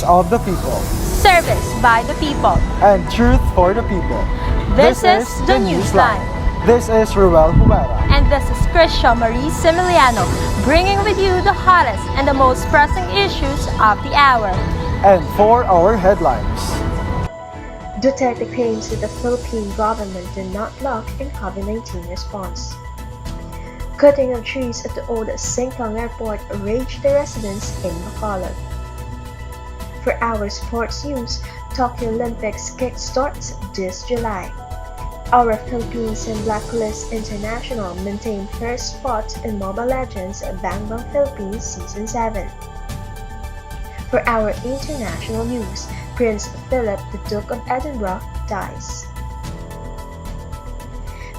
of the people, service by the people, and truth for the people. This is the Newsline. This is Muriel. And this is Christian Marie Similiano, bringing with you the hottest and the most pressing issues of the hour. And for our headlines. Duterte claims that the Philippine government did not block in COVID-19 response. Cutting of trees at the old Sengkang Airport enraged the residents in Bacolod. For our sports news, Tokyo Olympics kickstarts this July. Our Philippines and Blacklist International maintain first spot in Mobile Legends Bang Bang Philippines Season 7. For our international news, Prince Philip, the Duke of Edinburgh, dies.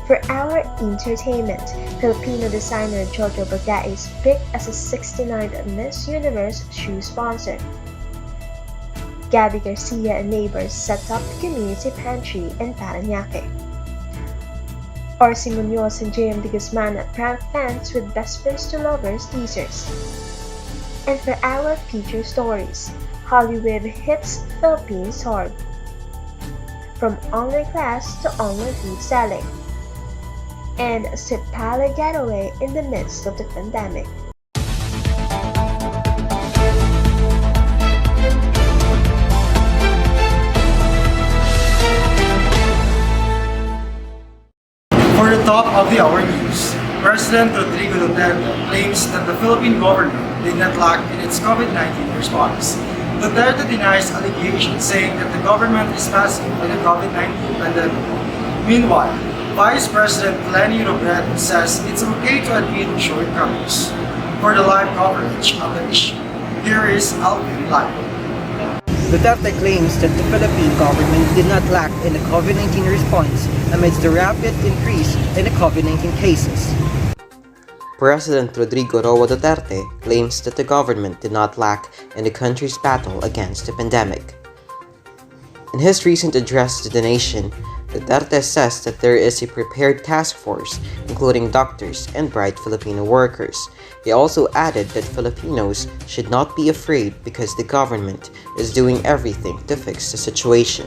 For our entertainment, Filipino designer Jojo Bagay is picked as a 69th Miss Universe shoe sponsor. Gabby Garcia and neighbors set up the community pantry in Parañaque. Orsi Munoz and JM Guzman prank fans with best friends to lovers teasers. And for our feature stories, Hollywood hits Philippines hard. From online class to online food selling. And Sipala getaway in the midst of the pandemic. For the top of the hour news, President Rodrigo Duterte claims that the Philippine government did not lack in its COVID-19 response. Duterte denies allegations saying that the government is passive in the COVID-19 pandemic. Meanwhile, Vice President Leni Robredo says it's okay to admit shortcomings. For the live coverage of the issue, here is Alvin Live. Duterte claims that the Philippine government did not lack in the COVID-19 response amidst the rapid increase in the COVID-19 cases. President Rodrigo Roa Duterte claims that the government did not lack in the country's battle against the pandemic. In his recent address to the nation, Duterte says that there is a prepared task force, including doctors and bright Filipino workers. He also added that Filipinos should not be afraid because the government is doing everything to fix the situation.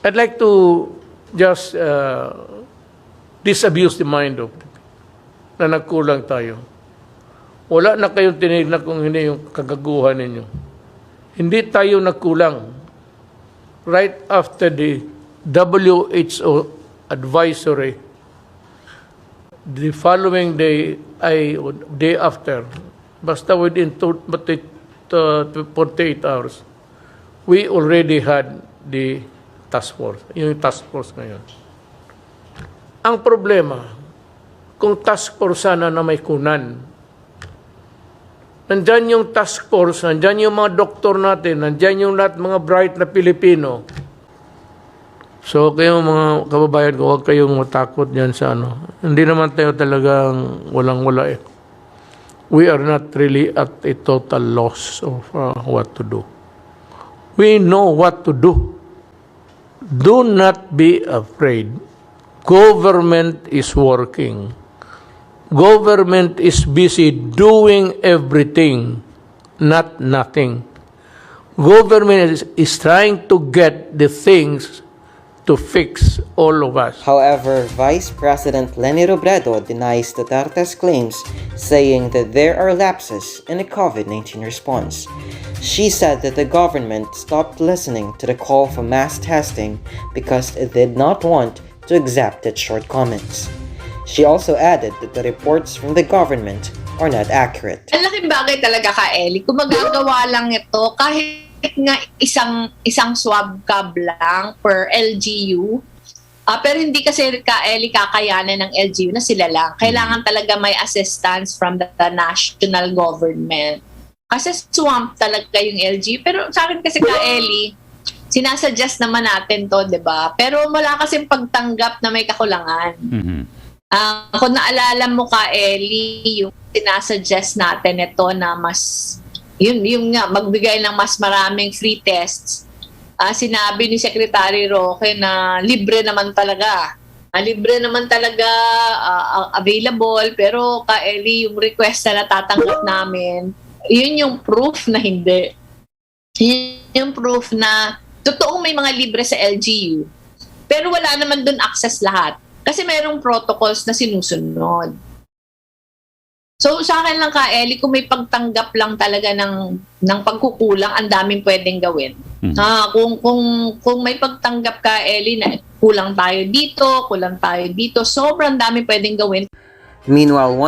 I'd like to just disabuse the mind of na nagkulang tayo. Wala na kayong tinignan kung hindi yung kagaguhan ninyo. Hindi tayo nagkulang. Right after the WHO advisory, the following day, day after, basta within 48 hours, we already had the task force. Yung task force ngayon. Ang problema, kung task force sana na may kunan, nandyan yung task force, nandyan yung mga doktor natin, nandyan yung lahat mga bright na Pilipino. So, kayo mga kababayan ko, huwag kayong matakot dyan sa ano. Hindi naman tayo talagang walang-wala eh. We are not really at a total loss of what to do. We know what to do. Do not be afraid. Government is working. Government is busy doing everything, not nothing. Government is trying to get the things to fix all of us. However, Vice President Leni Robredo denies Duterte's claims, saying that there are lapses in the COVID-19 response. She said that the government stopped listening to the call for mass testing because it did not want to accept its shortcomings. She also added that the reports from the government are not accurate. Ang laking bagay talaga ka, Ellie. Kung magagawa lang ito, kahit nga isang swab cab lang per LGU, pero hindi kasi ka, Ellie, kakayanan ng LGU na sila lang. Kailangan talaga may assistance from the national government. Kasi swamp talaga yung LGU. Pero sa akin kasi ka, Ellie, sinasuggest naman natin to, di ba? Pero wala kasing pagtanggap na may kakulangan. Kung naalala mo ka, Ellie, yung sinasuggest natin ito na mas, yung nga, magbigay ng mas maraming free tests. Sinabi ni Secretary Roque na libre naman talaga. Libre naman talaga available, pero ka, Ellie, yung request na natatanggap namin, yun yung proof na hindi. Yun yung proof na totoong may mga libre sa LGU, pero wala naman dun access lahat. Kasi mayroong protocols na sinusunod. So sa akin lang, Eli, kung may pagtanggap lang talaga ng pagkukulang, ang daming pwedeng gawin. Kung may pagtanggap, Eli, na kulang tayo dito, sobrang daming pwedeng gawin. Meanwhile,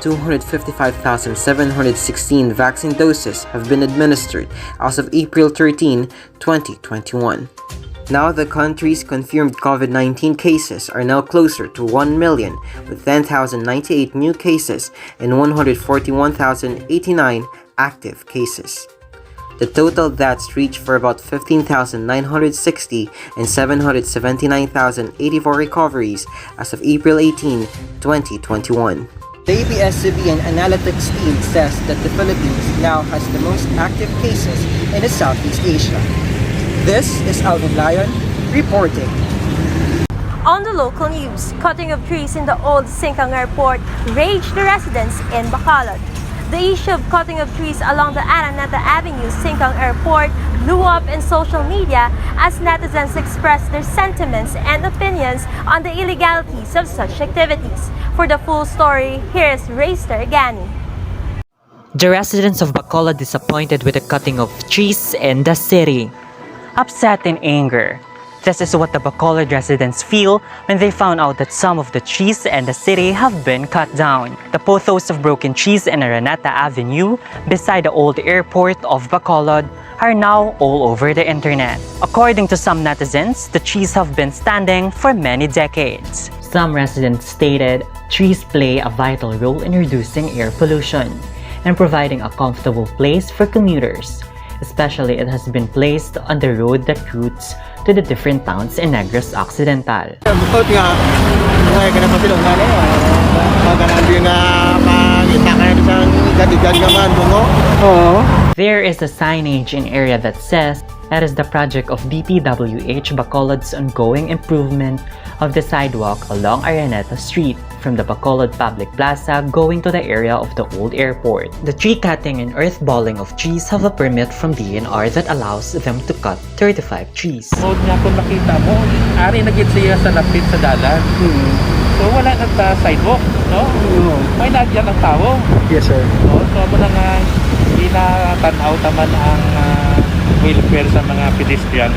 1,255,716 vaccine doses have been administered as of April 13, 2021. Now the country's confirmed COVID-19 cases are now closer to 1 million, with 10,098 new cases and 141,089 active cases. The total deaths reached for about 15,960 and 779,084 recoveries as of April 18, 2021. The ABS-CBN analytics team says that the Philippines now has the most active cases in the Southeast Asia. This is Alvin Lyon reporting. On the local news, cutting of trees in the old Singkang Airport raged the residents in Bacolod. The issue of cutting of trees along the Araneta Avenue, Singkang Airport blew up in social media as netizens expressed their sentiments and opinions on the illegalities of such activities. For the full story, here is Rayster Gani. The residents of Bacolod disappointed with the cutting of trees in the city. Upset and anger. This is what the Bacolod residents feel when they found out that some of the trees in the city have been cut down. The photos of broken trees in Araneta Avenue beside the old airport of Bacolod are now all over the internet. According to some netizens, the trees have been standing for many decades. Some residents stated trees play a vital role in reducing air pollution and providing a comfortable place for commuters. Especially it has been placed on the road that routes to the different towns in Negros Occidental. Bukod nga, mga ganang pasilong nga niya, maganan din nga makita ka na isang gadigad naman, bungo. There is a signage in area that says that is the project of DPWH Bacolod's ongoing improvement of the sidewalk along Araneta Street from the Bacolod Public Plaza going to the area of the old airport. The tree cutting and earthballing of trees have a permit from DNR that allows them to cut 35 trees. Mode nga kung makita mo, ari na gid siya sa lapit sa dalan. So wala nagta sidewalk, no? May nagyan ang tao. Yes, sir. So mo na nga ginatanaw taman ang welfare sa mga pedestrian.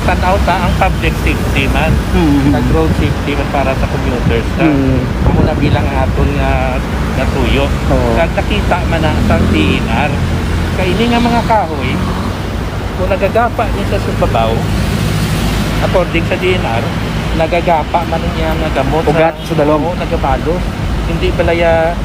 Tanaw ta ang public safety man, nag-road safety man para sa commuters. Amo na bilang aton nga natuyo. Kag nakita man na sa DNR. Kaini nga mga kahoy, kung nagagapa niya sa subabaw, according sa DNR, nagagapa man niya nga gamot ugat sa dalom. Nagabalos. Hindi balaya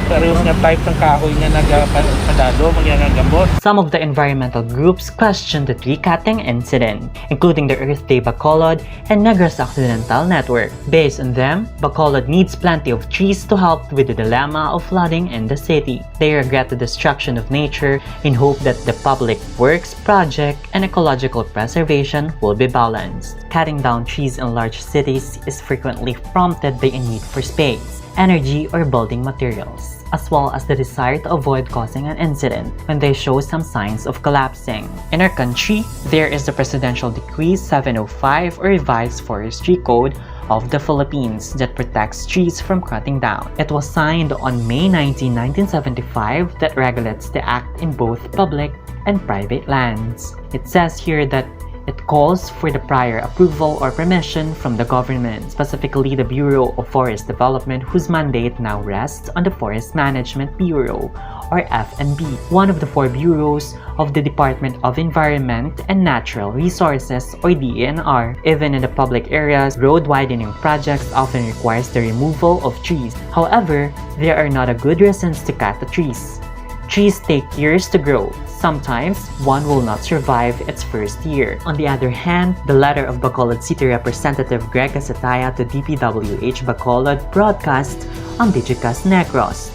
parehas nga type ng kahoy nga nagapadalo mga gamot. Some of the environmental groups questioned the tree cutting incident, including the Earth Day Bacolod and Negros Occidental Network. Based on them, Bacolod needs plenty of trees to help with the dilemma of flooding in the city. They regret the destruction of nature in hope that the public works project and ecological preservation will be balanced. Cutting down trees in large cities is frequently prompted by a need for space, energy, or building materials, as well as the desire to avoid causing an incident when they show some signs of collapsing. In our country, there is the Presidential Decree 705 or Revised Forestry Code of the Philippines that protects trees from cutting down. It was signed on May 19, 1975 that regulates the act in both public and private lands. It says here that it calls for the prior approval or permission from the government, specifically the Bureau of Forest Development, whose mandate now rests on the Forest Management Bureau, or FNB, one of the four bureaus of the Department of Environment and Natural Resources, or DENR. Even in the public areas, road widening projects often requires the removal of trees. However, there are not a good reasons to cut the trees. Trees take years to grow. Sometimes, one will not survive its first year. On the other hand, the letter of Bacolod City Representative Greg Asataya to DPWH Bacolod broadcast on Digicast Negros.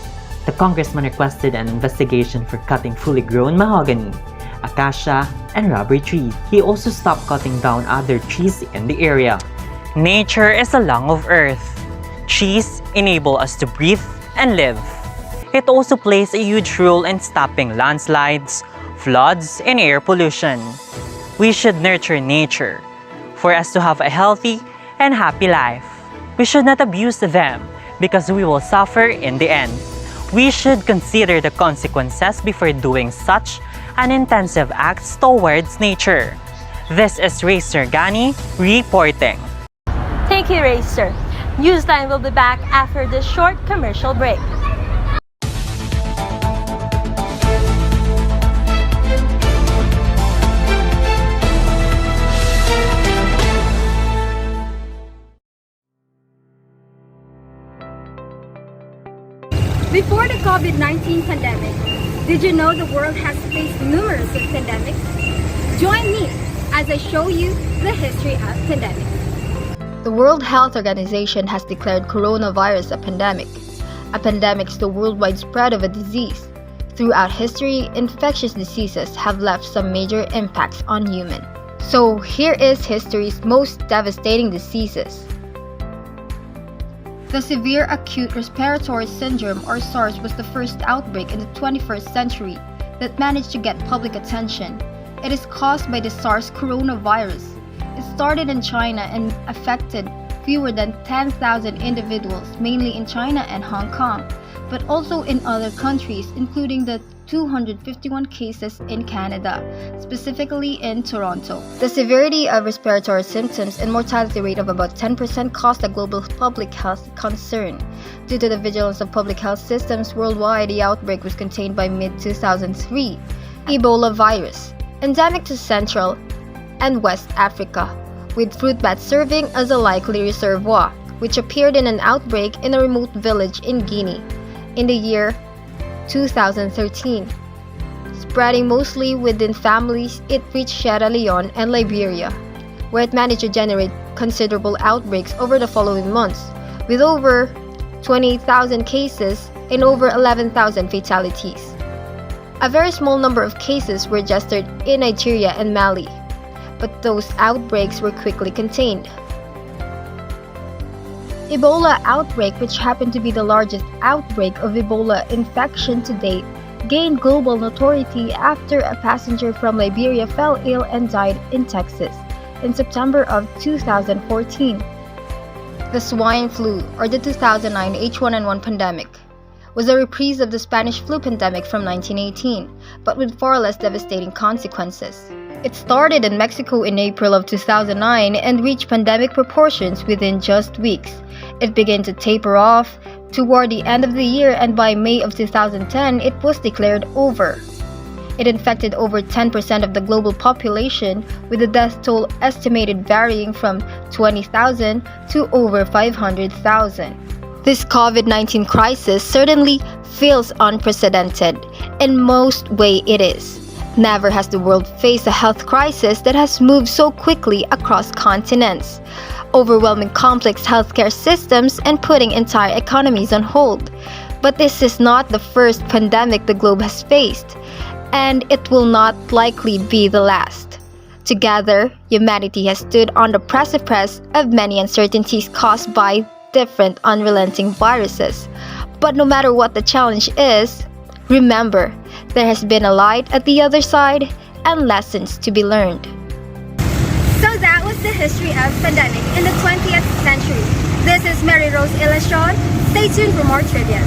The congressman requested an investigation for cutting fully grown mahogany, acacia, and rubber trees. He also stopped cutting down other trees in the area. Nature is a lung of earth. Trees enable us to breathe and live. It also plays a huge role in stopping landslides, floods, and air pollution. We should nurture nature for us to have a healthy and happy life. We should not abuse them because we will suffer in the end. We should consider the consequences before doing such an intensive acts towards nature. This is Racer Gani reporting. Thank you, Racer. Newsline will be back after this short commercial break. Before the COVID-19 pandemic, did you know the world has faced numerous pandemics? Join me as I show you the history of pandemics. The World Health Organization has declared coronavirus a pandemic. A pandemic is the worldwide spread of a disease. Throughout history, infectious diseases have left some major impacts on humans. So here is history's most devastating diseases. The Severe Acute Respiratory Syndrome, or SARS, was the first outbreak in the 21st century that managed to get public attention. It is caused by the SARS coronavirus. It started in China and affected fewer than 10,000 individuals, mainly in China and Hong Kong, but also in other countries, including the 251 cases in Canada, specifically in Toronto. The severity of respiratory symptoms and mortality rate of about 10% caused a global public health concern. Due to the vigilance of public health systems worldwide, the outbreak was contained by mid-2003. Ebola virus, endemic to Central and West Africa, with fruit bats serving as a likely reservoir, which appeared in an outbreak in a remote village in Guinea in the year 2013. Spreading mostly within families, it reached Sierra Leone and Liberia, where it managed to generate considerable outbreaks over the following months, with over 28,000 cases and over 11,000 fatalities. A very small number of cases were registered in Nigeria and Mali, but those outbreaks were quickly contained. Ebola outbreak, which happened to be the largest outbreak of Ebola infection to date, gained global notoriety after a passenger from Liberia fell ill and died in Texas in September of 2014. The swine flu, or the 2009 H1N1 pandemic, was a reprise of the Spanish flu pandemic from 1918, but with far less devastating consequences. It started in Mexico in April of 2009 and reached pandemic proportions within just weeks. It began to taper off toward the end of the year, and by May of 2010, it was declared over. It infected over 10% of the global population, with the death toll estimated varying from 20,000 to over 500,000. This COVID-19 crisis certainly feels unprecedented. In most ways it is. Never has the world faced a health crisis that has moved so quickly across continents, overwhelming complex healthcare systems and putting entire economies on hold. But this is not the first pandemic the globe has faced, and it will not likely be the last. Together, humanity has stood on the precipice of many uncertainties caused by different unrelenting viruses. But no matter what the challenge is, remember, there has been a light at the other side and lessons to be learned. So that was the history of pandemic in the 20th century. This is Mary Rose Illustron. Stay tuned for more trivia.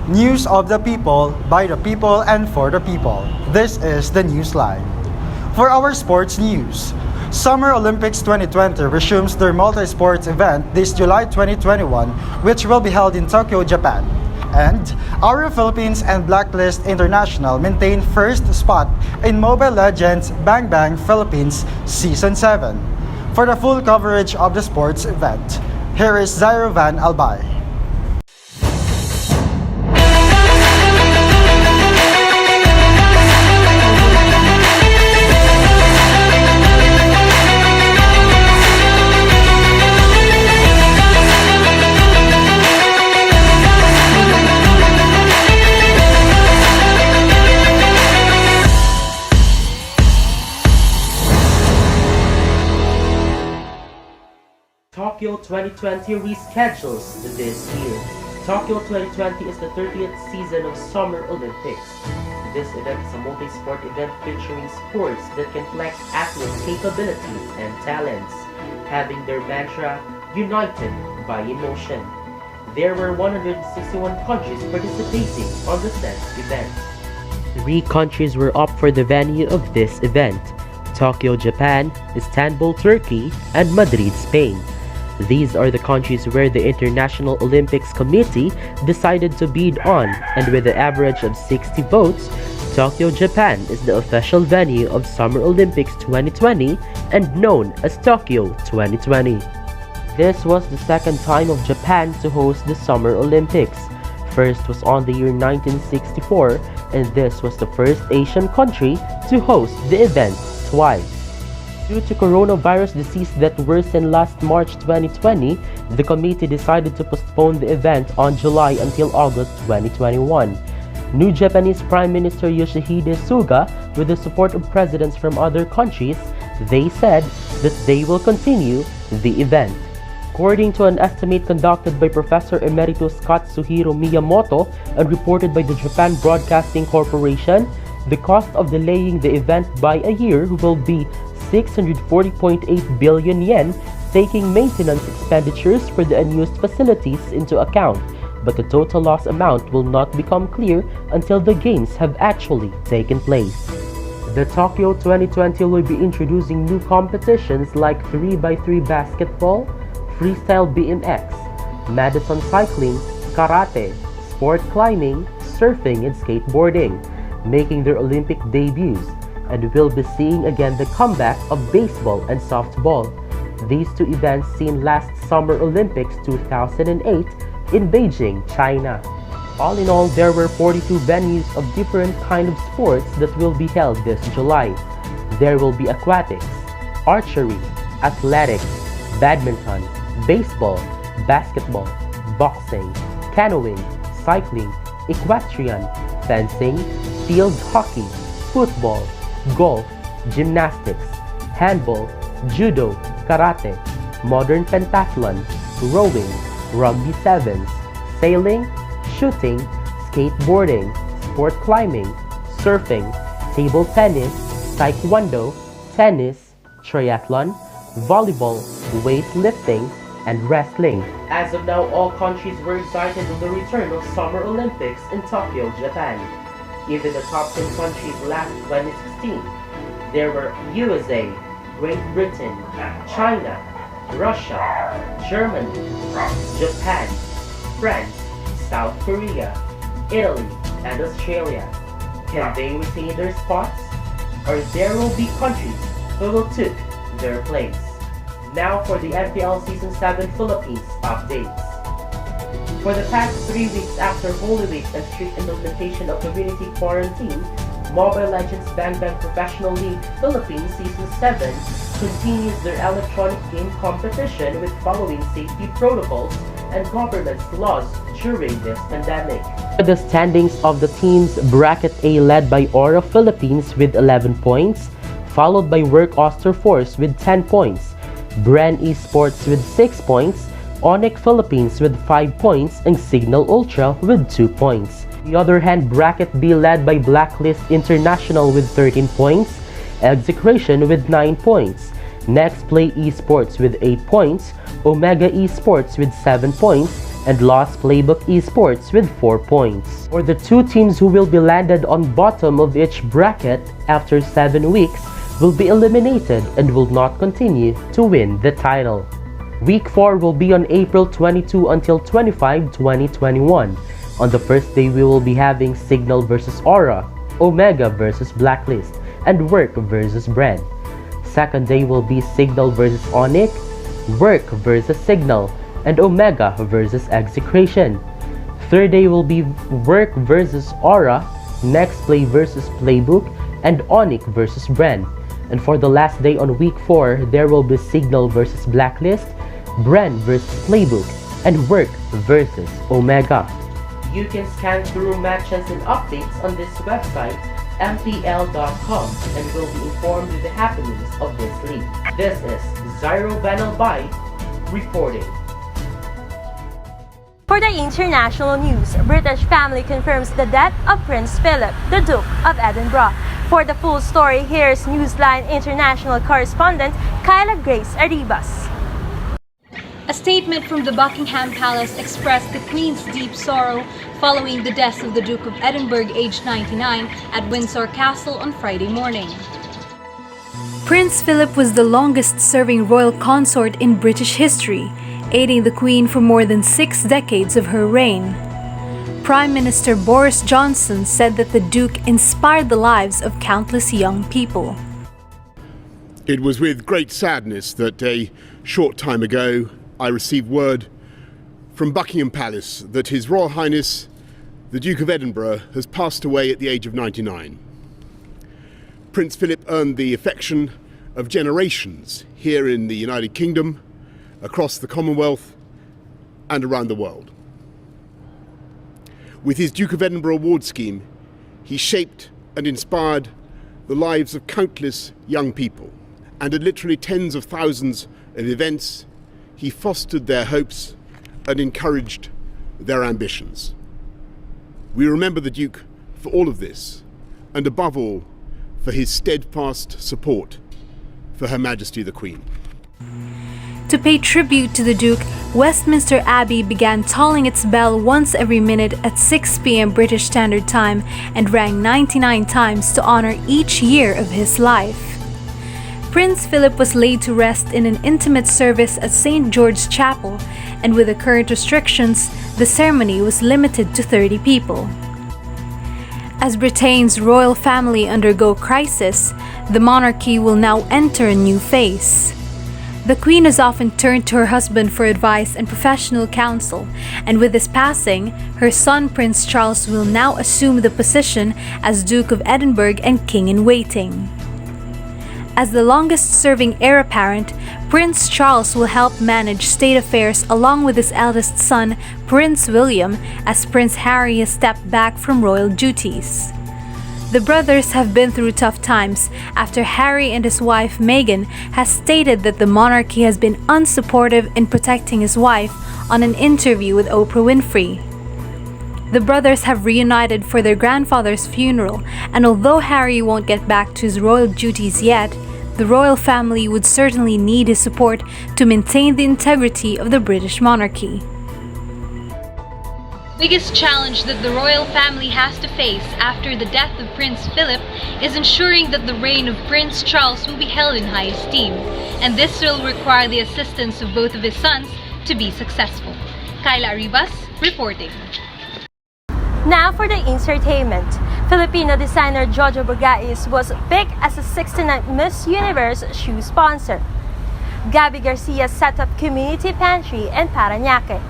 News of the people, by the people, and for the people. This is the Newsline. For our sports news, Summer Olympics 2020 resumes their multi-sports event this July 2021, which will be held in Tokyo, Japan. And our Philippines and Blacklist International maintain first spot in Mobile Legends Bang Bang Philippines Season 7. For the full coverage of the sports event, here is Zairo Van Albay. 2020 reschedules this year. Tokyo 2020 is the 30th season of Summer Olympics. This event is a multi-sport event featuring sports that can flex athletes' capabilities and talents, having their mantra, United by Emotion. There were 161 countries participating on the said event. 3 countries were up for the venue of this event: Tokyo, Japan, Istanbul, Turkey, and Madrid, Spain. These are the countries where the International Olympics Committee decided to bid on, and with an average of 60 votes, Tokyo, Japan is the official venue of Summer Olympics 2020 and known as Tokyo 2020. This was the second time of Japan to host the Summer Olympics. First was on the year 1964, and this was the first Asian country to host the event twice. Due to coronavirus disease that worsened last March 2020, the committee decided to postpone the event on July until August 2021. New Japanese Prime Minister Yoshihide Suga, with the support of presidents from other countries, they said that they will continue the event. According to an estimate conducted by Professor Emeritus Katsuhiro Miyamoto and reported by the Japan Broadcasting Corporation, the cost of delaying the event by a year will be 640.8 billion yen, taking maintenance expenditures for the unused facilities into account, but the total loss amount will not become clear until the games have actually taken place. The Tokyo 2020 will be introducing new competitions like 3x3 basketball, freestyle BMX, Madison cycling, karate, sport climbing, surfing, and skateboarding, making their Olympic debuts, and will be seeing again the comeback of baseball and softball. These 2 events seen last Summer Olympics 2008 in Beijing, China. All in all, there were 42 venues of different kind of sports that will be held this July. There will be aquatics, archery, athletics, badminton, baseball, basketball, boxing, canoeing, cycling, equestrian, fencing, field hockey, football, golf, gymnastics, handball, judo, karate, modern pentathlon, rowing, rugby sevens, sailing, shooting, skateboarding, sport climbing, surfing, table tennis, taekwondo, tennis, triathlon, volleyball, weightlifting, and wrestling. As of now, all countries were excited with the return of Summer Olympics in Tokyo, Japan. Even the top 10 countries last 2016, there were USA, Great Britain, China, Russia, Germany, Japan, France, South Korea, Italy, and Australia. Can they retain their spots? Or there will be countries who will take their place? Now for the NPL Season 7 Philippines updates. For the past 3 weeks after Holy Week and strict implementation of community quarantine, Mobile Legends Bang Bang Professional League Philippines Season 7 continues their electronic game competition with following safety protocols and government's laws during this pandemic. The standings of the teams: Bracket A led by Aura Philippines with 11 points, followed by Work Oster Force with 10 points, Bren Esports with 6 points, Onyx Philippines with 5 points, and Signal Ultra with 2 points. On the other hand, Bracket B led by Blacklist International with 13 points, Execration with 9 points, Next Play Esports with 8 points, Omega Esports with 7 points, and Lost Playbook Esports with 4 points. For the 2 teams who will be landed on bottom of each bracket after 7 weeks will be eliminated and will not continue to win the title. Week 4 will be on April 22 until 25, 2021. On the first day, we will be having Signal versus Aura, Omega versus Blacklist, and Work versus Bren. Second day will be Signal versus Onyx, Work versus Signal, and Omega versus Execration. Third day will be Work versus Aura, Next Play versus Playbook, and Onyx versus Bren. And for the last day on week 4, there will be Signal versus Blacklist, Bren versus Playbook, and Work versus Omega. You can scan through matches and updates on this website, mpl.com, and will be informed with the happenings of this league. This is Zyro Banal Bai reporting. For the international news, British family confirms the death of Prince Philip, the Duke of Edinburgh. For the full story, here's Newsline International correspondent Kyla Grace Arribas. A statement from the Buckingham Palace expressed the Queen's deep sorrow following the death of the Duke of Edinburgh, aged 99, at Windsor Castle on Friday morning. Prince Philip was the longest-serving royal consort in British history, aiding the Queen for more than 6 decades of her reign. Prime Minister Boris Johnson said that the Duke inspired the lives of countless young people. It was with great sadness that a short time ago I received word from Buckingham Palace that His Royal Highness the Duke of Edinburgh has passed away at the age of 99. Prince Philip earned the affection of generations here in the United Kingdom, across the Commonwealth and around the world. With his Duke of Edinburgh award scheme, he shaped and inspired the lives of countless young people, and at literally tens of thousands of events, he fostered their hopes and encouraged their ambitions. We remember the Duke for all of this, and above all, for his steadfast support for Her Majesty the Queen. To pay tribute to the Duke, Westminster Abbey began tolling its bell once every minute at 6 p.m. British Standard Time and rang 99 times to honor each year of his life. Prince Philip was laid to rest in an intimate service at St. George's Chapel, and with the current restrictions, the ceremony was limited to 30 people. As Britain's royal family undergo crisis, the monarchy will now enter a new phase. The Queen has often turned to her husband for advice and professional counsel, and with his passing, her son Prince Charles will now assume the position as Duke of Edinburgh and King-in-Waiting. As the longest-serving heir apparent, Prince Charles will help manage state affairs along with his eldest son, Prince William, as Prince Harry has stepped back from royal duties. The brothers have been through tough times after Harry and his wife Meghan has stated that the monarchy has been unsupportive in protecting his wife on an interview with Oprah Winfrey. The brothers have reunited for their grandfather's funeral, and although Harry won't get back to his royal duties yet, the royal family would certainly need his support to maintain the integrity of the British monarchy. Biggest challenge that the royal family has to face after the death of Prince Philip is ensuring that the reign of Prince Charles will be held in high esteem, and this will require the assistance of both of his sons to be successful. Kyla Arribas, reporting. Now for the entertainment. Filipino designer Jojo Bagais was picked as the 69th Miss Universe shoe sponsor. Gabby Garcia set up community pantry in Parañaque.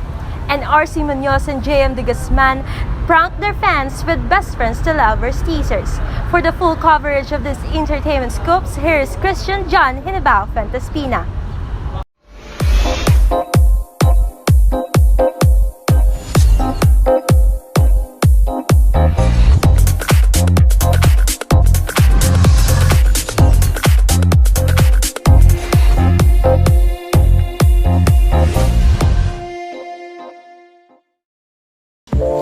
And RC Munoz and JM de Guzman pranked their fans with Best Friends to Lovers teasers. For the full coverage of these entertainment scoops, here is Christian John Hinabao Fentaspina.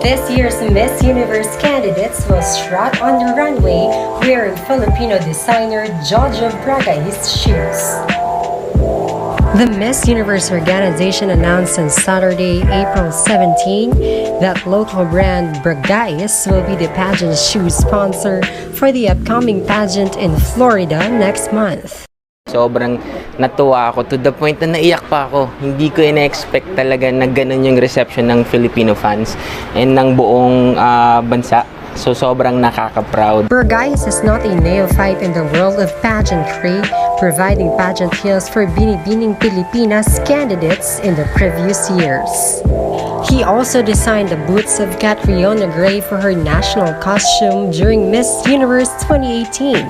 This year's Miss Universe candidates will strut on the runway wearing Filipino designer Jojo Bagais shoes. The Miss Universe organization announced on Saturday, April 17, that local brand Bagais will be the pageant shoe sponsor for the upcoming pageant in Florida next month. Sobrang natuwa ako to the point na naiyak pa ako. Hindi ko ina-expect talaga na ganun yung reception ng Filipino fans and ng buong bansa. So sobrang nakaka-proud. Bagais is not a neophyte in the world of pageantry, providing pageant heels for Binibining Pilipinas candidates in the previous years. He also designed the boots of Catriona Gray for her national costume during Miss Universe 2018.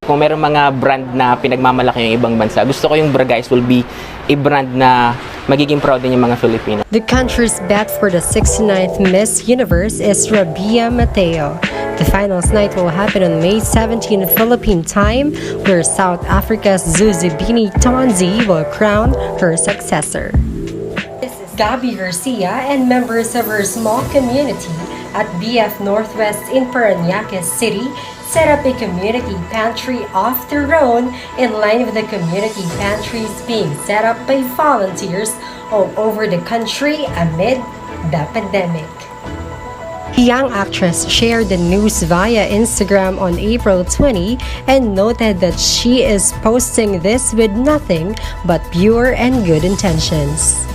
Kung meron mga brand na pinagmamalaki yung ibang bansa, gusto ko yung Bagais will be a brand na magiging proud din yung mga Filipino. The country's bet for the 69th Miss Universe is Rabia Mateo. The finals night will happen on May 17 Philippine time, where South Africa's Zuzibini Tonzi will crown her successor. This is Gabby Garcia and members of her small community at BF Northwest in Parañaque City set up a community pantry off their own in line with the community pantries being set up by volunteers all over the country amid the pandemic. The young actress shared the news via Instagram on April 20 and noted that she is posting this with nothing but pure and good intentions.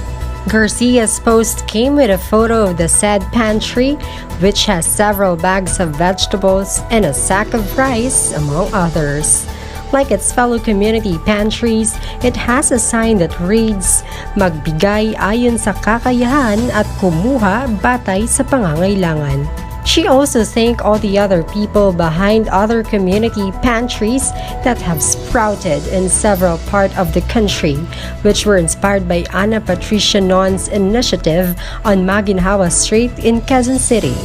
Garcia's post came with a photo of the said pantry, which has several bags of vegetables and a sack of rice, among others. Like its fellow community pantries, it has a sign that reads, "Magbigay ayon sa kakayahan at kumuha batay sa pangangailangan." She also thanked all the other people behind other community pantries that have sprouted in several parts of the country, which were inspired by Ana Patricia Non's initiative on Maginhawa Street in Quezon City.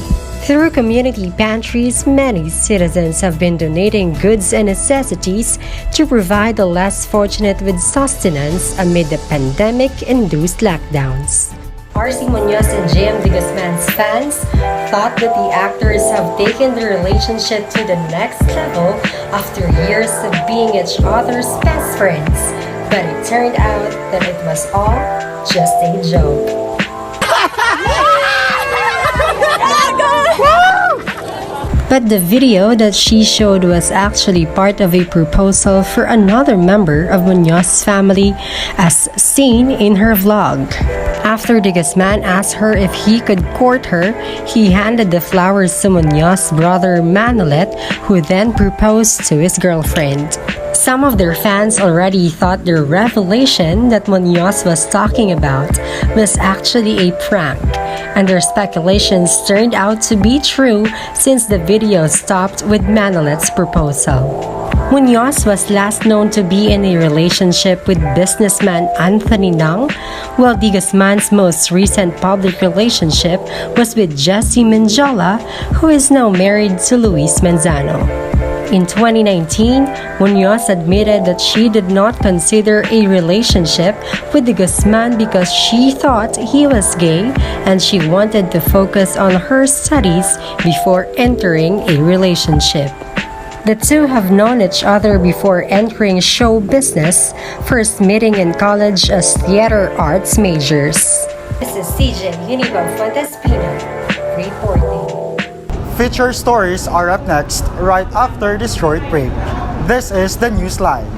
Through community pantries, many citizens have been donating goods and necessities to provide the less fortunate with sustenance amid the pandemic-induced lockdowns. RC Munoz and JM De Guzman's fans thought that the actors have taken their relationship to the next level after years of being each other's best friends, but it turned out that it was all just a joke. But the video that she showed was actually part of a proposal for another member of Munoz's family, as seen in her vlog. After De Guzman asked her if he could court her, he handed the flowers to Munoz's brother Manolet, who then proposed to his girlfriend. Some of their fans already thought the revelation that Munoz was talking about was actually a prank, and their speculations turned out to be true since the video stopped with Manolet's proposal. Munoz was last known to be in a relationship with businessman Anthony Nang, while De Guzman's most recent public relationship was with Jessie Menjola, who is now married to Luis Manzano. In 2019, Munoz admitted that she did not consider a relationship with De Guzman because she thought he was gay and she wanted to focus on her studies before entering a relationship. The two have known each other before entering show business, first meeting in college as theater arts majors. This is CJ Unibag Fontespina reporting. Feature stories are up next, right after this short break. This is the Newsline.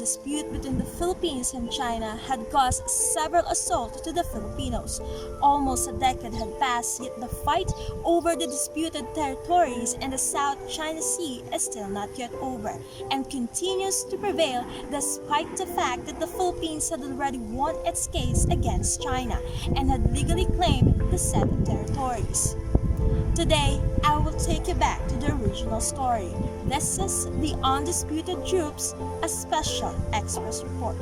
Dispute between the Philippines and China had caused several assaults to the Filipinos. Almost a decade had passed, yet the fight over the disputed territories in the South China Sea is still not yet over and continues to prevail despite the fact that the Philippines had already won its case against China and had legally claimed the said territories. Today, I will take you back to the original story. This is The Undisputed Troops, a special express report.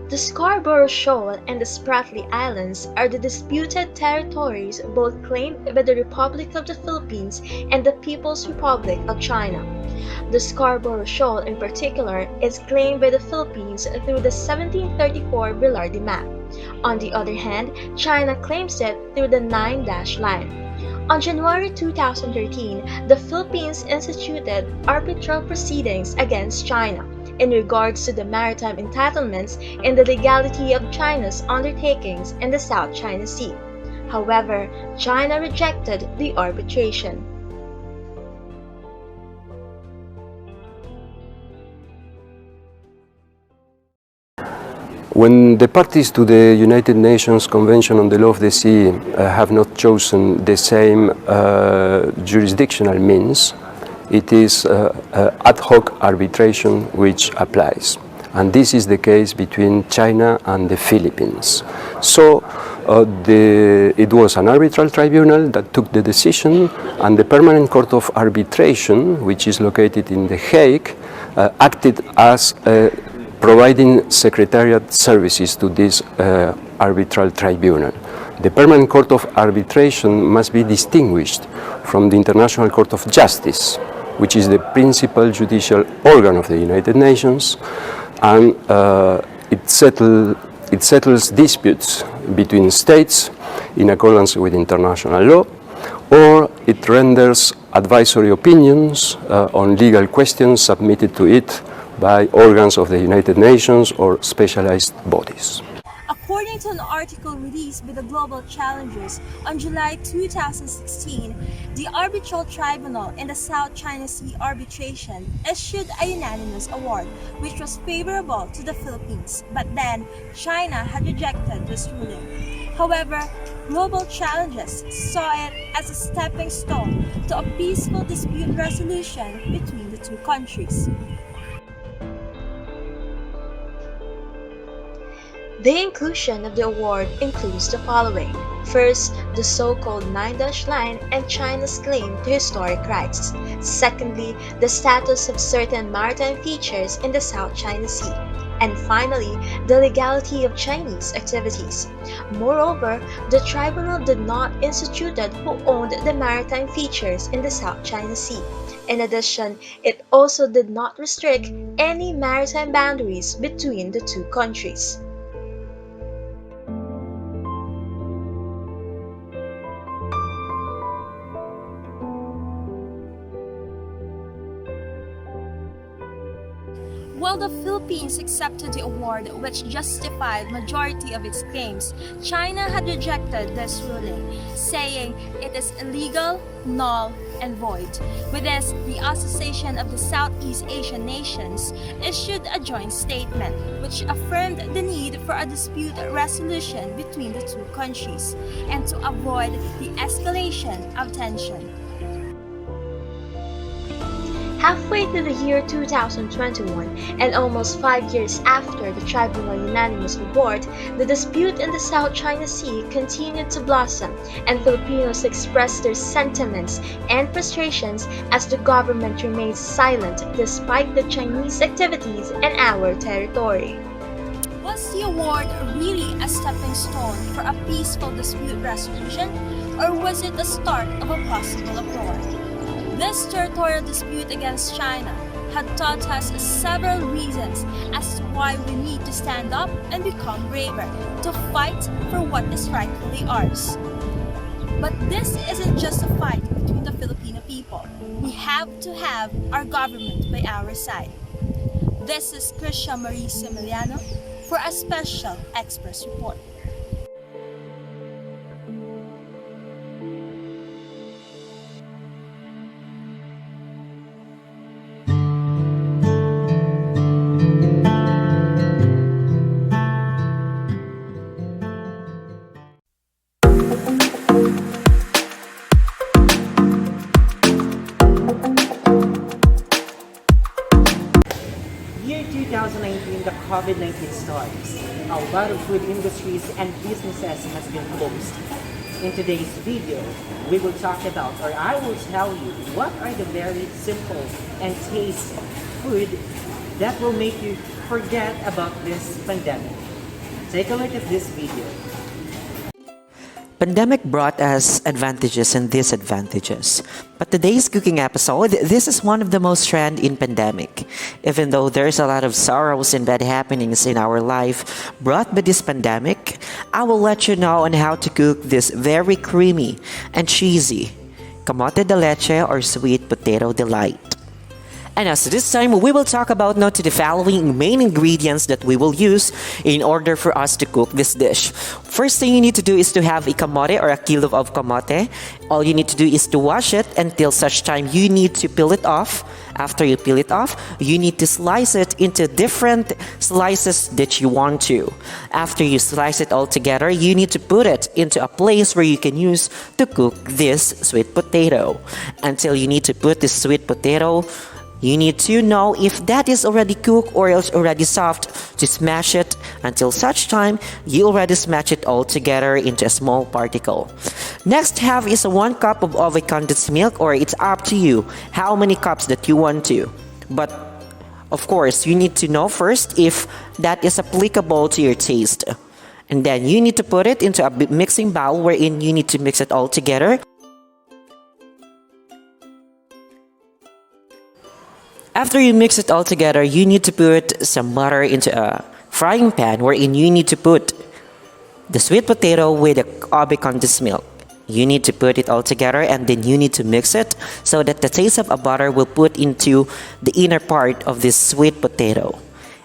The Scarborough Shoal and the Spratly Islands are the disputed territories both claimed by the Republic of the Philippines and the People's Republic of China. The Scarborough Shoal in particular is claimed by the Philippines through the 1734 Bilardi Map. On the other hand, China claims it through the 9-dash line. On January 2013, the Philippines instituted arbitral proceedings against China in regards to the maritime entitlements and the legality of China's undertakings in the South China Sea. However, China rejected the arbitration. When the parties to the United Nations Convention on the Law of the Sea have not chosen the same jurisdictional means, it is ad hoc arbitration which applies. And this is the case between China and the Philippines. So it was an arbitral tribunal that took the decision, and the Permanent Court of Arbitration, which is located in The Hague, acted as providing secretariat services to this arbitral tribunal. The Permanent Court of Arbitration must be distinguished from the International Court of Justice, which is the principal judicial organ of the United Nations, and it settles disputes between states in accordance with international law, or it renders advisory opinions on legal questions submitted to it by organs of the United Nations or specialized bodies. According to an article released by the Global Challengers on July 2016, the Arbitral Tribunal in the South China Sea arbitration issued a unanimous award, which was favorable to the Philippines, but then China had rejected this ruling. However, Global Challengers saw it as a stepping stone to a peaceful dispute resolution between the two countries. The inclusion of the award includes the following. First, the so-called 9-dash line and China's claim to historic rights. Secondly, the status of certain maritime features in the South China Sea. And finally, the legality of Chinese activities. Moreover, the tribunal did not institute who owned the maritime features in the South China Sea. In addition, it also did not restrict any maritime boundaries between the two countries. While the Philippines accepted the award, which justified majority of its claims, China had rejected this ruling, saying it is illegal, null, and void. With this, the Association of the Southeast Asian Nations issued a joint statement which affirmed the need for a dispute resolution between the two countries and to avoid the escalation of tension. Halfway through the year 2021, and almost 5 years after the tribunal unanimous award, the dispute in the South China Sea continued to blossom, and Filipinos expressed their sentiments and frustrations as the government remains silent despite the Chinese activities in our territory. Was the award really a stepping stone for a peaceful dispute resolution, or was it the start of a possible uproar? This territorial dispute against China had taught us several reasons as to why we need to stand up and become braver to fight for what is rightfully ours. But this isn't just a fight between the Filipino people. We have to have our government by our side. This is Christian Marie Similiano for a special Express report. Year 2019, the COVID-19 starts. A lot of food industries and businesses has been closed. In today's video, we will talk about, or I will tell you, what are the very simple and tasty food that will make you forget about this pandemic. Take a look at this video. Pandemic brought us advantages and disadvantages. But today's cooking episode, this is one of the most trend in pandemic. Even though there's a lot of sorrows and bad happenings in our life brought by this pandemic, I will let you know on how to cook this very creamy and cheesy camote de leche or sweet potato delight. And as this time, we will talk about now to the following main ingredients that we will use in order for us to cook this dish. First thing you need to do is to have a kamote or a kilo of kamote. All you need to do is to wash it until such time you need to peel it off. After you peel it off, you need to slice it into different slices that you want to. After you slice it all together, you need to put it into a place where you can use to cook this sweet potato. Until you need to put this sweet potato, you need to know if that is already cooked or else already soft. To smash it until such time you already smash it all together into a small particle. Next have is 1 cup of condensed milk, or it's up to you how many cups that you want to. But of course you need to know first if that is applicable to your taste. And then you need to put it into a mixing bowl wherein you need to mix it all together. After you mix it all together, you need to put some butter into a frying pan wherein you need to put the sweet potato with the condensed milk. You need to put it all together and then you need to mix it so that the taste of a butter will put into the inner part of this sweet potato.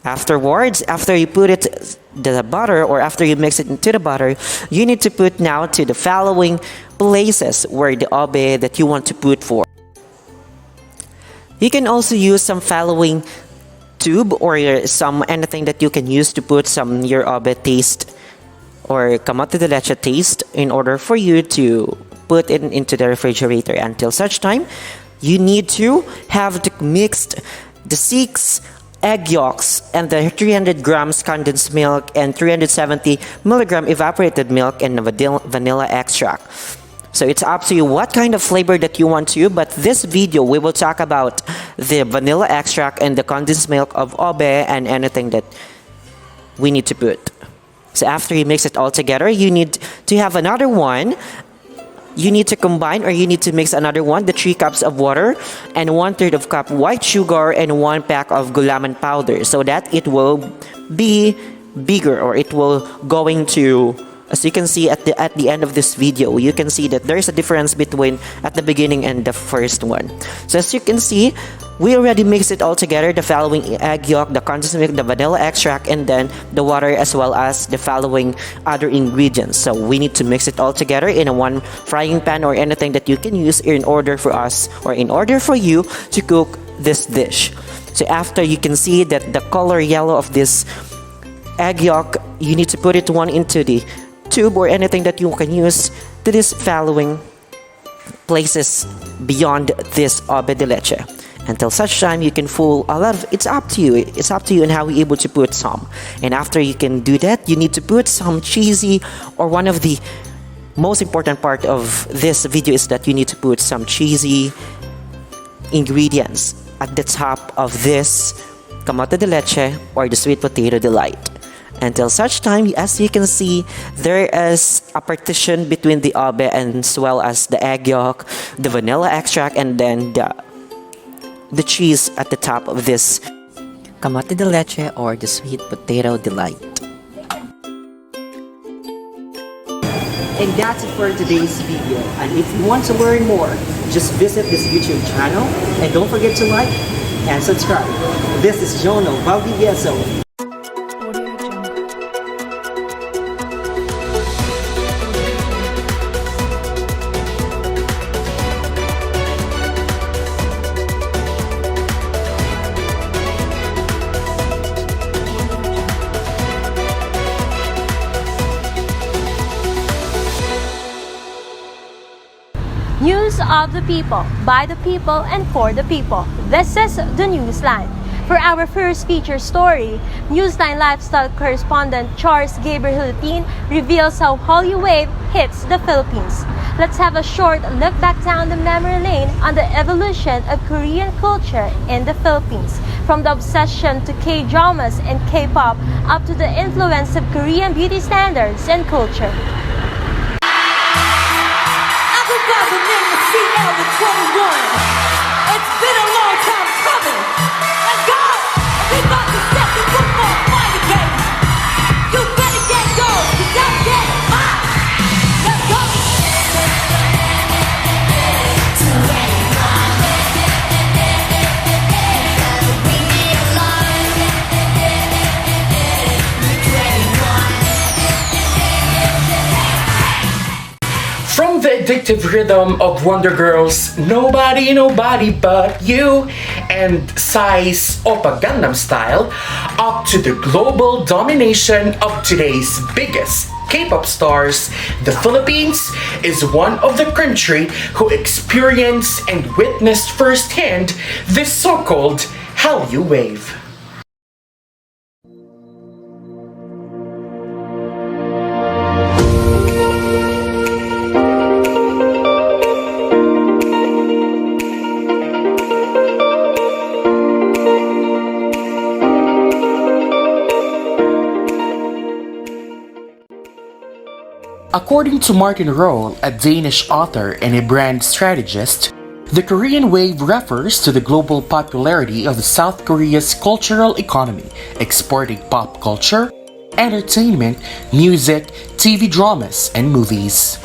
Afterwards, after you put it the butter or after you mix it into the butter, you need to put now to the following places where the obe that you want to put for. You can also use some following tube or some anything that you can use to put some your obe taste or kamote de leche taste in order for you to put it into the refrigerator. Until such time, you need to have mixed the 6 egg yolks and the 300 grams condensed milk and 370 milligram evaporated milk and vanilla extract. So it's up to you what kind of flavor that you want to, but this video we will talk about the vanilla extract and the condensed milk of obe and anything that we need to put. So after you mix it all together, you need to have another one. You need to combine or you need to mix another one, the 3 cups of water and 1/3 of cup white sugar and 1 pack of gulaman powder so that it will be bigger or it will going to. As you can see at the end of this video, you can see that there is a difference between at the beginning and the first one. So as you can see, we already mixed it all together, the following egg yolk, the condensed milk, the vanilla extract, and then the water as well as the following other ingredients. So we need to mix it all together in a 1 frying pan or anything that you can use in order for us or in order for you to cook this dish. So after you can see that the color yellow of this egg yolk, you need to put it one into the tube or anything that you can use to this following places beyond this obe de leche. Until such time you can fool a lot of it's up to you and how you're able to put some. And after you can do that, you need to put some cheesy, or one of the most important part of this video is that you need to put some cheesy ingredients at the top of this kamote de leche or the sweet potato delight. Until such time, as you can see, there is a partition between the obe and as well as the egg yolk, the vanilla extract, and then the cheese at the top of this kamote de leche or the sweet potato delight. And that's it for today's video. And if you want to learn more, just visit this YouTube channel and don't forget to like and subscribe. This is Jono Valdivieso. News of the people, by the people, and for the people. This is the Newsline. For our first feature story, Newsline lifestyle correspondent Charles Gabriel Hilitin reveals how Hallyu Wave hits the Philippines. Let's have a short look back down the memory lane on the evolution of Korean culture in the Philippines, from the obsession to K-dramas and K-pop up to the influence of Korean beauty standards and culture. It's been a long time coming. Let's go! We about to set the football fight again. You better get goals, 'cause I'm getting hot. Let's go! the addictive rhythm of Wonder Girls' Nobody, Nobody But You and Psy's Oppa Gangnam Style up to the global domination of today's biggest K-pop stars, the Philippines is one of the country who experienced and witnessed firsthand this so-called Hallyu wave. According to Martin Roll, a Danish author and a brand strategist, the Korean wave refers to the global popularity of South Korea's cultural economy, exporting pop culture, entertainment, music, TV dramas, and movies.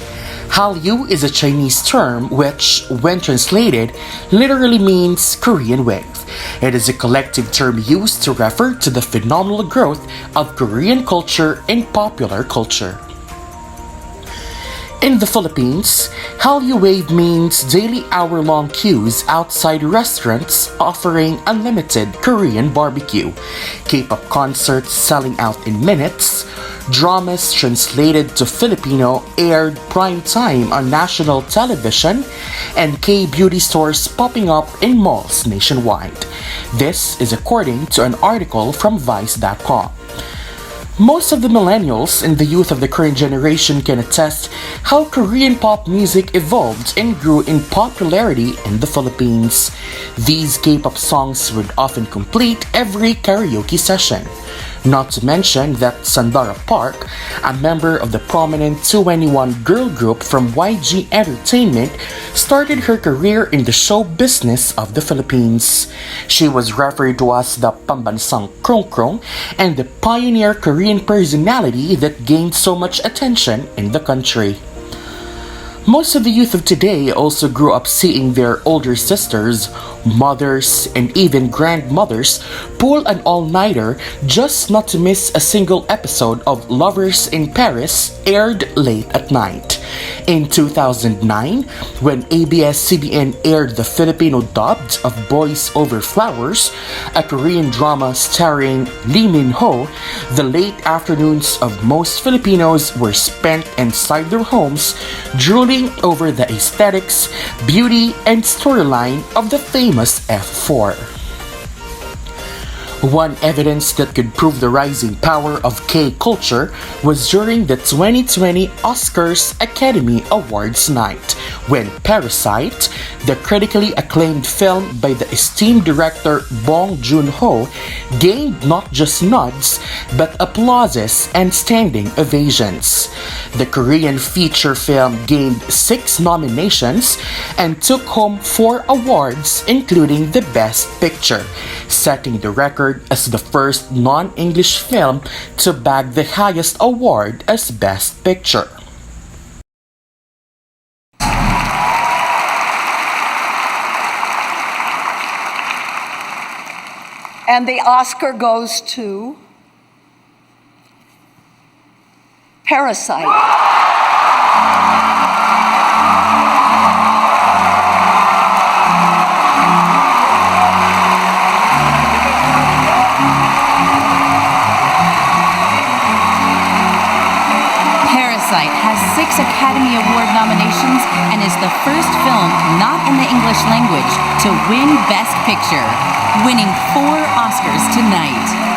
Hallyu is a Chinese term which, when translated, literally means Korean wave. It is a collective term used to refer to the phenomenal growth of Korean culture and popular culture. In the Philippines, Hallyu Wave means daily hour-long queues outside restaurants offering unlimited Korean barbecue, K-pop concerts selling out in minutes, dramas translated to Filipino aired prime time on national television, and K-beauty stores popping up in malls nationwide. This is according to an article from Vice.com. Most of the millennials and the youth of the current generation can attest how Korean pop music evolved and grew in popularity in the Philippines. These K-pop songs would often complete every karaoke session. Not to mention that Sandara Park, a member of the prominent 2NE1 girl group from YG Entertainment, started her career in the show business of the Philippines. She was referred to as the Pambansang Krong Krong and the pioneer Korean personality that gained so much attention in the country. Most of the youth of today also grew up seeing their older sisters, mothers, and even grandmothers pull an all-nighter just not to miss a single episode of Lovers in Paris aired late at night. In 2009, when ABS-CBN aired the Filipino dubbed of Boys Over Flowers, a Korean drama starring Lee Min-ho, the late afternoons of most Filipinos were spent inside their homes, drooling over the aesthetics, beauty, and storyline of the famous F4. One evidence that could prove the rising power of K-culture was during the 2020 Oscars Academy Awards night, when Parasite, the critically acclaimed film by the esteemed director Bong Joon-ho, gained not just nods, but applauses and standing ovations. The Korean feature film gained 6 nominations and took home 4 awards, including the Best Picture, setting the record as the first non-English film to bag the highest award as Best Picture. And the Oscar goes to Parasite. Parasite has 6 Academy Award nominations and is the first film not in the English language to win Best Picture, winning 4 Oscars tonight.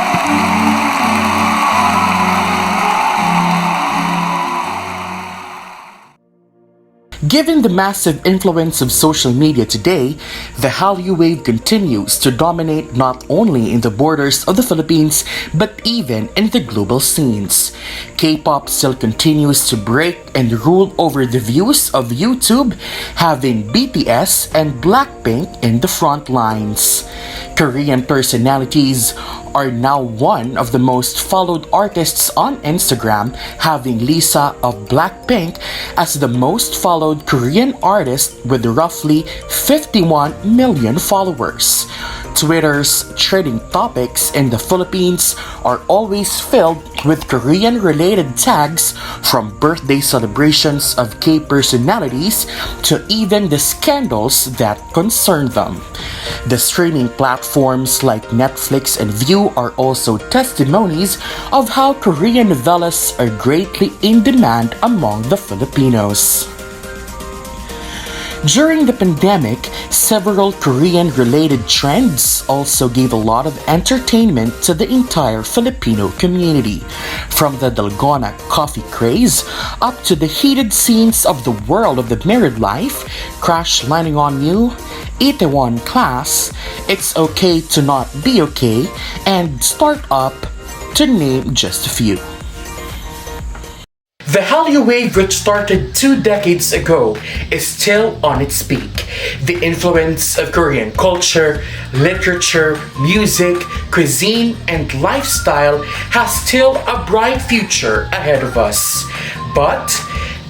Given the massive influence of social media today, the Hallyu wave continues to dominate not only in the borders of the Philippines but even in the global scenes. K-pop still continues to break and rule over the views of YouTube, having BTS and Blackpink in the front lines. Korean personalities are now one of the most followed artists on Instagram, having Lisa of Blackpink as the most followed Korean artist with roughly 51 million followers. Twitter's trending topics in the Philippines are always filled with Korean-related tags, from birthday celebrations of K personalities to even the scandals that concern them. The streaming platforms like Netflix and View are also testimonies of how Korean novellas are greatly in demand among the Filipinos. During the pandemic, several Korean-related trends also gave a lot of entertainment to the entire Filipino community. From the Dalgona coffee craze up to the heated scenes of the world of the married life, Crash Landing on You, Itaewon Class, It's Okay to Not Be Okay, and Start Up, to name just a few. The Hallyu wave, which started 2 decades ago, is still on its peak. The influence of Korean culture, literature, music, cuisine, and lifestyle has still a bright future ahead of us. But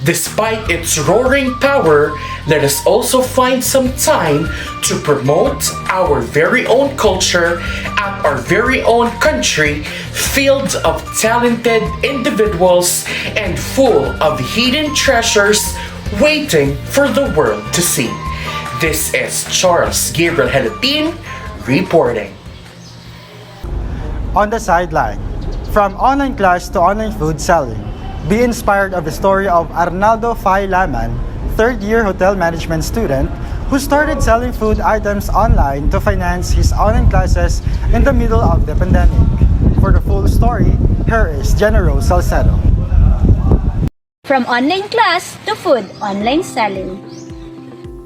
despite its roaring power, let us also find some time to promote our very own culture at our very own country, filled of talented individuals and full of hidden treasures waiting for the world to see. This is Charles Gabriel Helipin reporting. On the sideline, from online class to online food selling, be inspired of the story of Arnaldo Fay Laman, third-year hotel management student who started selling food items online to finance his online classes in the middle of the pandemic. For the full story, here is General Salcedo. From online class to food online selling.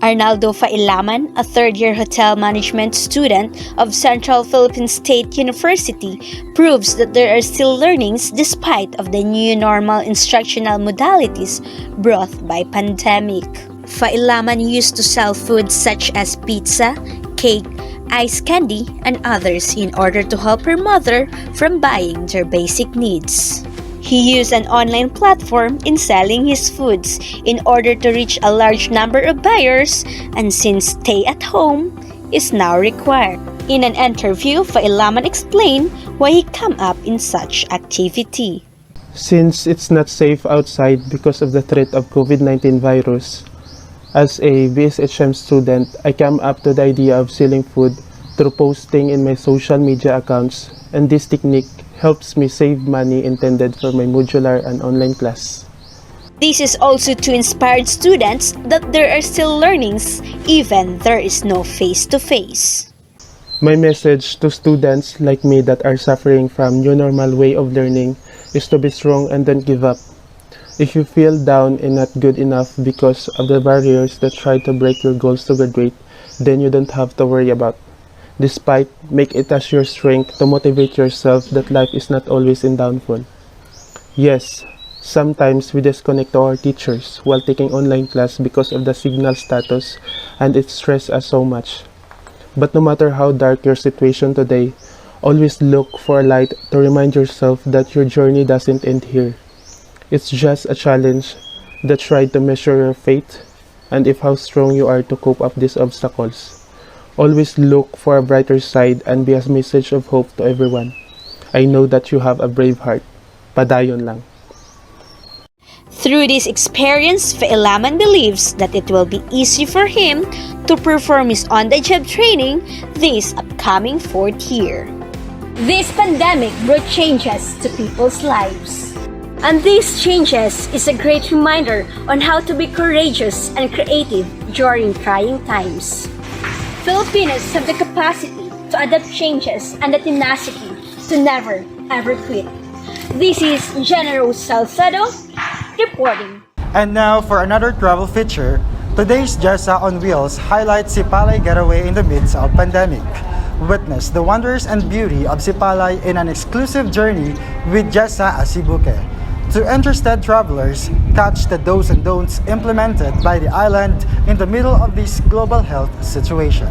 Arnaldo Failaman, a third-year hotel management student of Central Philippine State University, proves that there are still learnings despite of the new normal instructional modalities brought by pandemic. Failaman used to sell foods such as pizza, cake, ice candy, and others in order to help her mother from buying their basic needs. He used an online platform in selling his foods in order to reach a large number of buyers, and since stay at home is now required. In an interview, Failaman explained why he came up in such activity. Since it's not safe outside because of the threat of COVID-19 virus, as a BSHM student, I came up to the idea of selling food through posting in my social media accounts, and this technique helps me save money intended for my modular and online class. This is also to inspire students that there are still learnings even there is no face-to-face. My message to students like me that are suffering from new normal way of learning is to be strong and don't give up. If you feel down and not good enough because of the barriers that try to break your goals to graduate, then you don't have to worry about. Despite, make it as your strength to motivate yourself that life is not always in downfall. Yes, sometimes we disconnect to our teachers while taking online class because of the signal status, and it stresses us so much. But no matter how dark your situation today, always look for a light to remind yourself that your journey doesn't end here. It's just a challenge that tries to measure your faith and if how strong you are to cope up these obstacles. Always look for a brighter side and be a message of hope to everyone. I know that you have a brave heart. Padayon lang. Through this experience, Failaman believes that it will be easy for him to perform his on-the-job training this upcoming 4th year. This pandemic brought changes to people's lives. And these changes is a great reminder on how to be courageous and creative during trying times. Filipinos have the capacity to adapt changes and the tenacity to never ever quit. This is General Salcedo reporting. And now for another travel feature, today's Jessa on Wheels highlights Sipalay getaway in the midst of pandemic. Witness the wonders and beauty of Sipalay in an exclusive journey with Jessa Asibuke. To interested travelers, catch the do's and don'ts implemented by the island in the middle of this global health situation.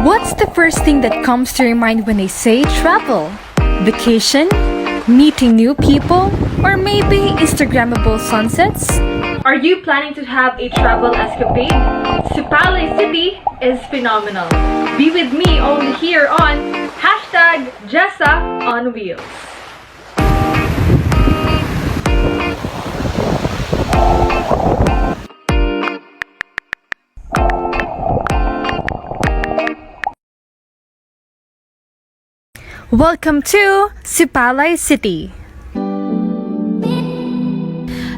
What's the first thing that comes to your mind when they say travel? Vacation? Meeting new people? Or maybe Instagrammable sunsets? Are you planning to have a travel escapade? Sipalay City is phenomenal. Be with me only here on #Jessa on Wheels. Welcome to Sipalay City.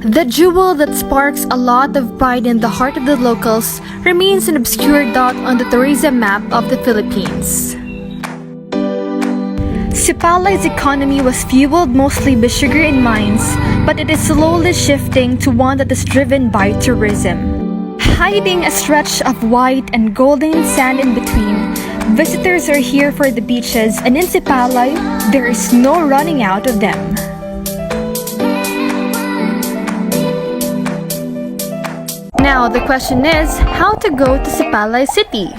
The jewel that sparks a lot of pride in the heart of the locals remains an obscure dot on the tourism map of the Philippines. Sipalay's economy was fueled mostly by sugar and mines, but it is slowly shifting to one that is driven by tourism. Hiding a stretch of white and golden sand in between, visitors are here for the beaches, and in Sipalay, there is no running out of them. Now, the question is, how to go to Sipalay City?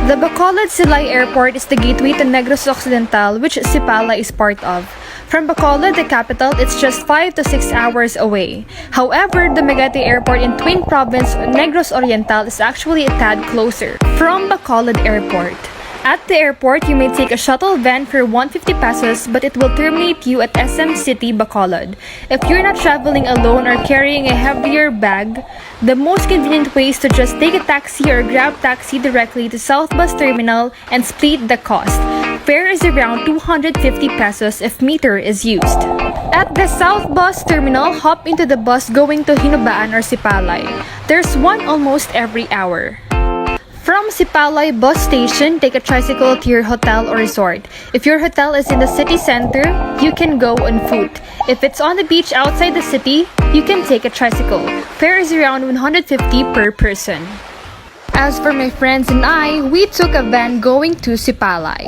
The Bacolod-Silay Airport is the gateway to Negros Occidental, which Sipalay is part of. From Bacolod, the capital, it's just 5 to 6 hours away. However, the Megate Airport in Twin Province, Negros Oriental, is actually a tad closer from Bacolod Airport. At the airport, you may take a shuttle van for 150 pesos, but it will terminate you at SM City, Bacolod. If you're not traveling alone or carrying a heavier bag, the most convenient way is to just take a taxi or grab taxi directly to South Bus Terminal and split the cost. Fare is around 250 pesos if meter is used. At the South Bus Terminal, hop into the bus going to Hinubaan or Sipalay. There's one almost every hour. From Sipalay bus station, take a tricycle to your hotel or resort. If your hotel is in the city center, you can go on foot. If it's on the beach outside the city, you can take a tricycle. Fare is around 150 per person. As for my friends and I, we took a van going to Sipalay.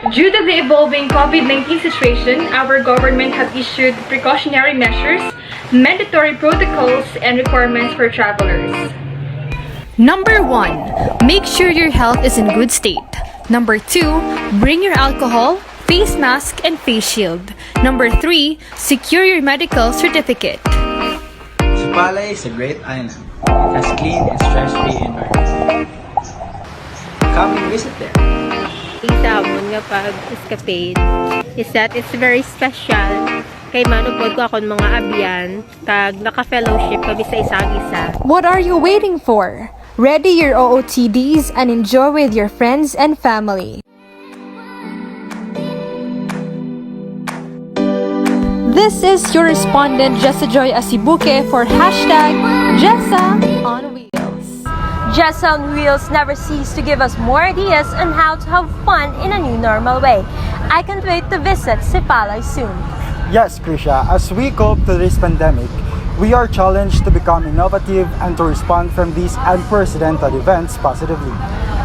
Due to the evolving COVID-19 situation, our government has issued precautionary measures, mandatory protocols, and requirements for travelers. Number 1. Make sure your health is in good state. Number 2. Bring your alcohol, face mask, and face shield. Number 3. Secure your medical certificate. Sipalay is a great island. It has clean and stress-free environment. Come and visit there. Isa mo nga pag-escapade is that it's very special. Kay manupod ko akong mga abyan, kag naka-fellowship kami sa isang isa. What are you waiting for? Ready your OOTDs and enjoy with your friends and family. This is your respondent, Jessa Joy Asibuque, for #Jessa on Wheels. Jessa on Wheels never cease to give us more ideas on how to have fun in a new normal way. I can't wait to visit Sipalay soon. Yes, Krisha, as we cope to this pandemic, we are challenged to become innovative and to respond from these unprecedented events positively.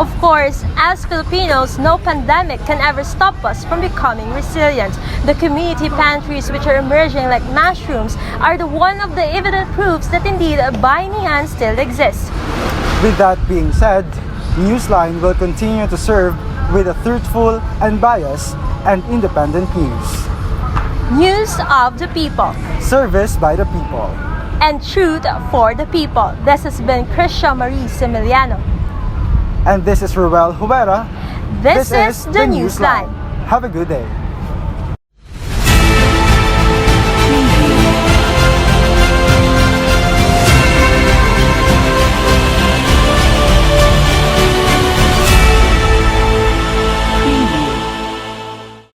Of course, as Filipinos, no pandemic can ever stop us from becoming resilient. The community pantries which are emerging like mushrooms are one of the evident proofs that indeed bayanihan still exists. With that being said, Newsline will continue to serve with a truthful, unbiased, and independent news. News of the people. Service by the people. And truth for the people. This has been Krisha Marie Similiano. And this is Ruel Huera. This is the Newsline. Have a good day.